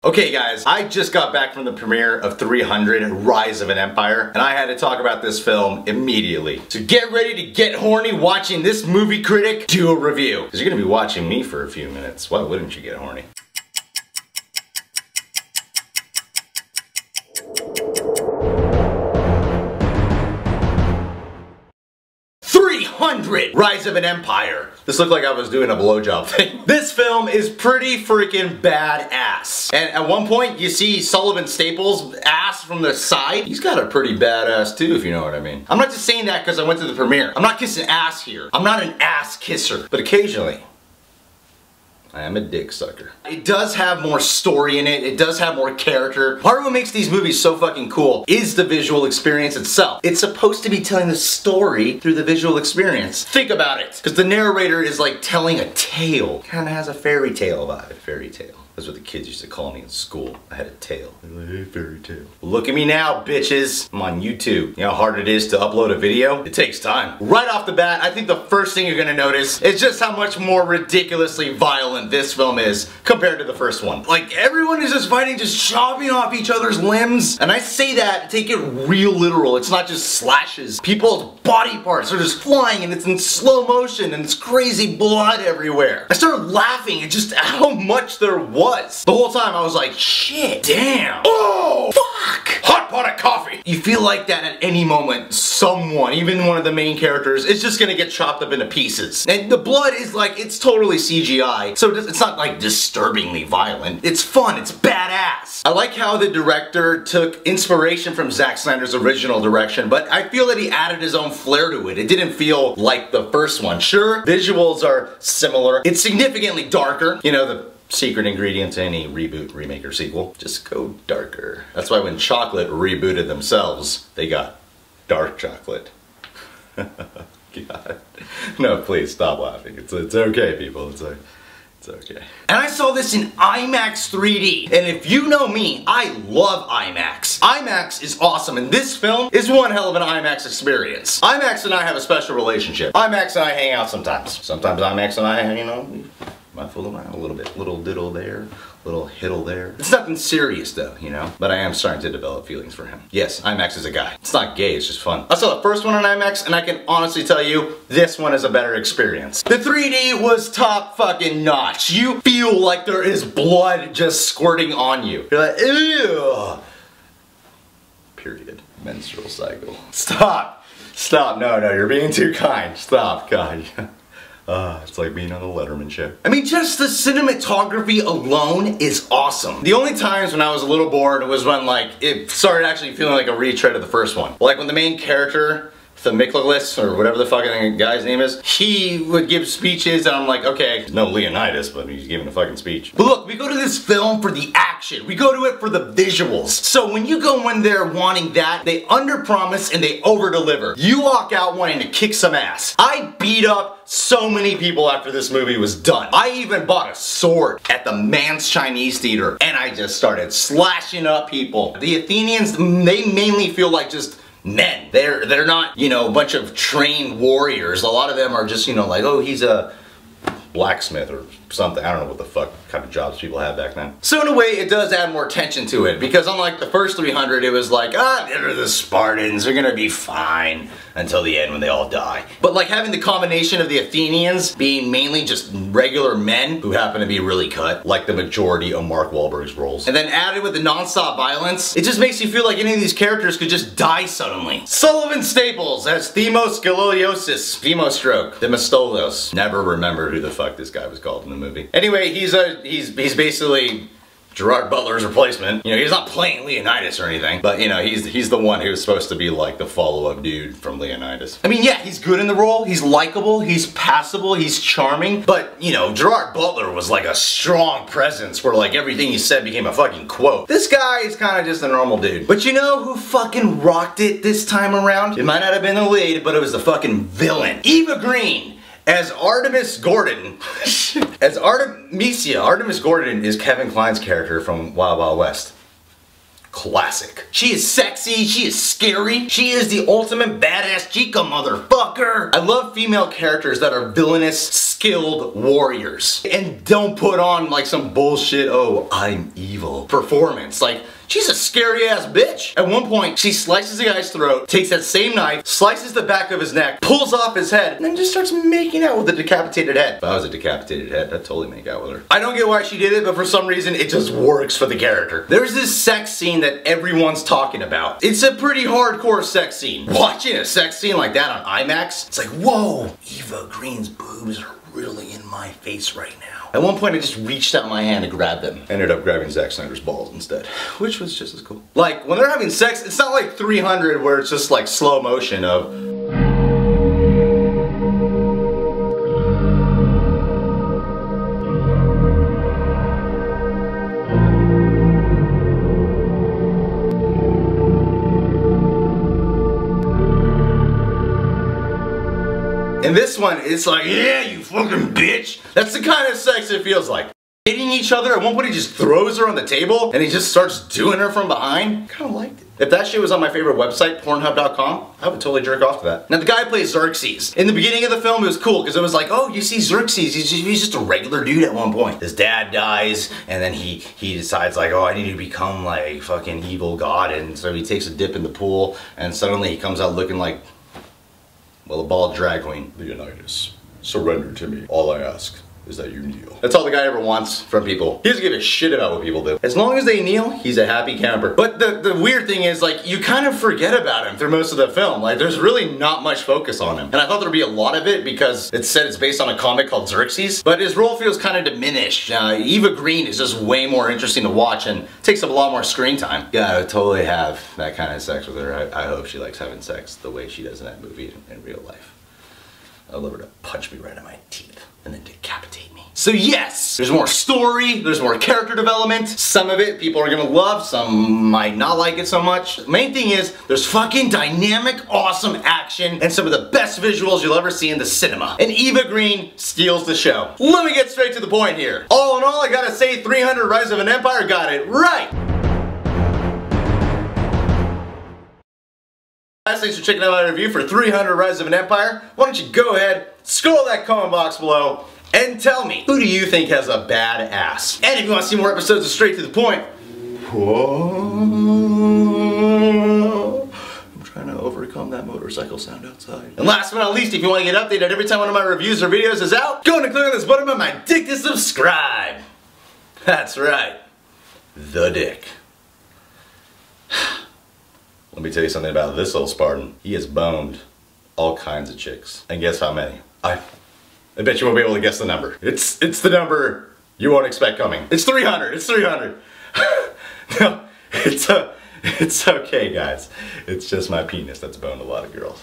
Okay guys, I just got back from the premiere of 300 Rise of an Empire, and I had to talk about this film immediately. So get ready to get horny watching this movie critic do a review. Because you're gonna be watching me for a few minutes. Why wouldn't you get horny? Rise of an Empire. This looked like I was doing a blowjob thing. This film is pretty freaking badass. And at one point, you see Sullivan Staples' ass from the side. He's got a pretty badass too, if you know what I mean. I'm not just saying that because I went to the premiere. I'm not kissing ass here. I'm not an ass kisser. But occasionally, I am a dick sucker. It does have more story in it. It does have more character. Part of what makes these movies so fucking cool is the visual experience itself. It's supposed to be telling the story through the visual experience. Think about it. Because the narrator is like telling a tale. Kind of has a fairy tale vibe. Fairy tale. That's what the kids used to call me in school. I had a tale. Hey, fairy tale. Look at me now, bitches. I'm on YouTube. You know how hard it is to upload a video? It takes time. Right off the bat, I think the first thing you're gonna notice is just how much more ridiculously violent this film is compared to the first one. Like, everyone is just fighting, just chopping off each other's limbs. And I say that, take it real literal. It's not just slashes. People's body parts are just flying and it's in slow motion and it's crazy blood everywhere. I started laughing at just how much there was. The whole time I was like, shit, damn, oh, fuck, hot pot of coffee. You feel like that at any moment, someone, even one of the main characters, is just gonna get chopped up into pieces. And the blood is like, it's totally CGI, so it's not like disturbingly violent. It's fun, it's badass. I like how the director took inspiration from Zack Snyder's original direction, but I feel that he added his own flair to it. It didn't feel like the first one. Sure, visuals are similar. It's significantly darker. You know, the secret ingredient to any reboot, remake, or sequel. Just go darker. That's why when Chocolate rebooted themselves, they got dark chocolate. God. No, please stop laughing. It's okay, people. It's okay. And I saw this in IMAX 3D. And if you know me, I love IMAX. IMAX is awesome, and this film is one hell of an IMAX experience. IMAX and I have a special relationship. IMAX and I hang out sometimes. Sometimes IMAX and I, you know, I fool around a little bit. Little diddle there, little hiddle there. It's nothing serious though, you know? But I am starting to develop feelings for him. Yes, IMAX is a guy. It's not gay, it's just fun. I saw the first one on IMAX and I can honestly tell you, this one is a better experience. The 3D was top fucking notch. You feel like there is blood just squirting on you. You're like, ew. Period. Menstrual cycle. Stop. Stop. No, you're being too kind. Stop, God. It's like being on the Letterman show. I mean, just the cinematography alone is awesome. The only times when I was a little bored was when, like, it started actually feeling like a retread of the first one. Like when the main character, Themiclus, or whatever the fucking guy's name is, he would give speeches and I'm like, okay, no Leonidas, but he's giving a fucking speech. But look, we go to this film for the action. We go to it for the visuals. So when you go in there wanting that, they underpromise and they overdeliver. You walk out wanting to kick some ass. I beat up so many people after this movie was done. I even bought a sword at the Man's Chinese Theater and I just started slashing up people. The Athenians, they mainly feel like just men. They're not, you know, a bunch of trained warriors. A lot of them are just, you know, like, oh, he's a blacksmith or something. I don't know what the fuck kind of jobs people had back then. So in a way, it does add more tension to it, because unlike the first 300, it was like, they're the Spartans, they're gonna be fine until the end when they all die. But like having the combination of the Athenians being mainly just regular men who happen to be really cut, like the majority of Mark Wahlberg's roles, and then added with the non-stop violence, it just makes you feel like any of these characters could just die suddenly. Sullivan Staples as Themoscoliosis, Themostroke, Themistoulos. Never remember who the fuck this guy was called in the movie. Anyway, he's basically Gerard Butler's replacement. You know, he's not playing Leonidas or anything, but you know, he's the one who's supposed to be like the follow-up dude from Leonidas. I mean, yeah, he's good in the role, he's likable, he's passable, he's charming, but you know, Gerard Butler was like a strong presence where like everything he said became a fucking quote. This guy is kind of just a normal dude. But you know who fucking rocked it this time around? It might not have been the lead, but it was the fucking villain. Eva Green as Artemis Gordon. As Artemisia. Artemis Gordon is Kevin Kline's character from Wild Wild West. Classic. She is sexy, she is scary. She is the ultimate badass chica, motherfucker. I love female characters that are villainous, skilled warriors. And don't put on like some bullshit, oh, I'm evil performance. Like, she's a scary ass bitch. At one point, she slices the guy's throat, takes that same knife, slices the back of his neck, pulls off his head, and then just starts making out with the decapitated head. If I was a decapitated head, I'd totally make out with her. I don't get why she did it, but for some reason, it just works for the character. There's this sex scene that everyone's talking about. It's a pretty hardcore sex scene. Watching a sex scene like that on IMAX, it's like, whoa, Eva Green's boobs are really in my face right now. At one point I just reached out my hand to grab them. Ended up grabbing Zack Snyder's balls instead, which was just as cool. Like, when they're having sex, it's not like 300 where it's just like slow motion of... And this one, it's like, yeah, you fucking bitch. That's the kind of sex it feels like. Hitting each other. At one point he just throws her on the table and he just starts doing her from behind. Kind of liked it. If that shit was on my favorite website, Pornhub.com, I would totally jerk off to that. Now the guy plays Xerxes. In the beginning of the film it was cool because it was like, oh, you see Xerxes, he's just a regular dude at one point. His dad dies and then he decides like, oh, I need to become like fucking evil god, and so he takes a dip in the pool and suddenly he comes out looking like, well, a bald drag queen. Leonidas, surrender to me. All I ask is that you kneel. That's all the guy ever wants from people. He doesn't give a shit about what people do. As long as they kneel, he's a happy camper. But the weird thing is, like, you kind of forget about him through most of the film. Like, there's really not much focus on him. And I thought there'd be a lot of it because it said it's based on a comic called Xerxes, but his role feels kind of diminished. Eva Green is just way more interesting to watch and takes up a lot more screen time. Yeah, I would totally have that kind of sex with her. I hope she likes having sex the way she does in that movie in real life. I'd love her to punch me right in my teeth and then decapitate me. So yes, there's more story, there's more character development. Some of it people are gonna love, some might not like it so much. The main thing is, there's fucking dynamic, awesome action and some of the best visuals you'll ever see in the cinema. And Eva Green steals the show. Let me get straight to the point here. All in all, I gotta say 300 Rise of an Empire got it right. Guys, thanks for checking out my review for 300 Rise of an Empire. Why don't you go ahead, scroll that comment box below, and tell me, who do you think has a bad ass? And if you want to see more episodes of Straight to the Point, whoa, I'm trying to overcome that motorcycle sound outside. And last but not least, if you want to get updated every time one of my reviews or videos is out, go and click on this button on my dick to subscribe. That's right, the dick. Let me tell you something about this old Spartan. He has boned all kinds of chicks. And guess how many? I bet you won't be able to guess the number. It's the number you won't expect coming. It's 300, it's 300. No, it's okay guys. It's just my penis that's boned a lot of girls.